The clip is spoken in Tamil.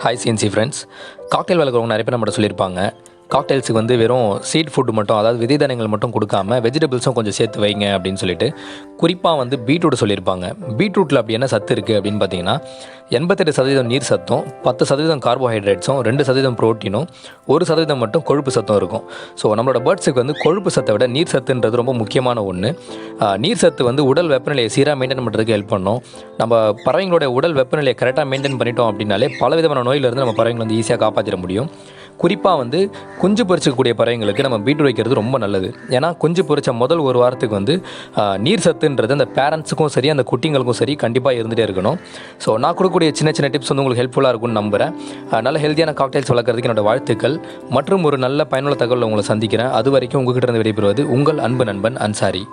Hi CNC friends. காக்டெயில் வளர்க்குறவங்க நிறைய பேர் நம்மகிட்ட சொல்லியிருப்பாங்க, காக்டெயில்ஸுக்கு வந்து வெறும் சீட் ஃபுட்டு மட்டும், அதாவது விதை தானியங்கள் மட்டும் கொடுக்காம வெஜிடபிள்ஸும் கொஞ்சம் சேர்த்து வைங்க அப்படின்னு சொல்லிட்டு. குறிப்பாக வந்து பீட்ரூட் சொல்லியிருப்பாங்க. பீட்ரூட்டில் அப்படி என்ன சத்து இருக்குது அப்படின்னு பார்த்தீங்கன்னா, 88% நீர் சத்தும், 10% கார்போஹைட்ரேட்ஸும், 2% ப்ரோட்டீனும், 1% மட்டும் கொழுப்பு சத்தும் இருக்கும். ஸோ நம்மளோட பேர்ட்ஸுக்கு வந்து கொழுப்பு சத்தை விட நீர் சத்துன்றது ரொம்ப முக்கியமான ஒன்று. நீர் சத்து வந்து உடல் வெப்பநிலையை சீராக மெயின்டைன் பண்ணுறதுக்கு ஹெல்ப் பண்ணும். நம்ம பறவைங்களோட உடல் வெப்பநிலையை கரெக்டாக மெயின்டைன் பண்ணிட்டோம் அப்படின்னாலே பல விதமான நோயிலிருந்து நம்ம பறவைங்களை வந்து ஈஸியாக காப்பாற்றிட முடியும். குறிப்பாக வந்து குஞ்சு பொரிச்சக்கூடிய பறவைங்களுக்கு நம்ம பீட்ரூட் வைக்கிறது ரொம்ப நல்லது. ஏன்னா குஞ்சு பொரிச்ச முதல் ஒரு வாரத்துக்கு வந்து நீர் சத்துன்றது அந்த பேரண்ட்ஸுக்கும் சரி, அந்த குட்டிங்களுக்கும் சரி கண்டிப்பாக இருந்துகிட்டே இருக்கணும். ஸோ நான் கொடுக்கக்கூடிய சின்ன சின்ன டிப்ஸ் வந்து உங்களுக்கு ஹெல்ப்ஃபுல்லாக இருக்கும்னு நம்புகிறேன். நல்ல ஹெல்த்தியான காக்டெயில்ஸ் வளர்க்குறதுக்கு என்னோட வாழ்த்துக்கள். மற்றும் ஒரு நல்ல பயனுள்ள தகவல் உங்களை சந்திக்கிறேன். அது வரைக்கும் உங்ககிட்ட இருந்து விடைபெறுவது உங்கள் அன்பு நண்பன் அன்சாரி.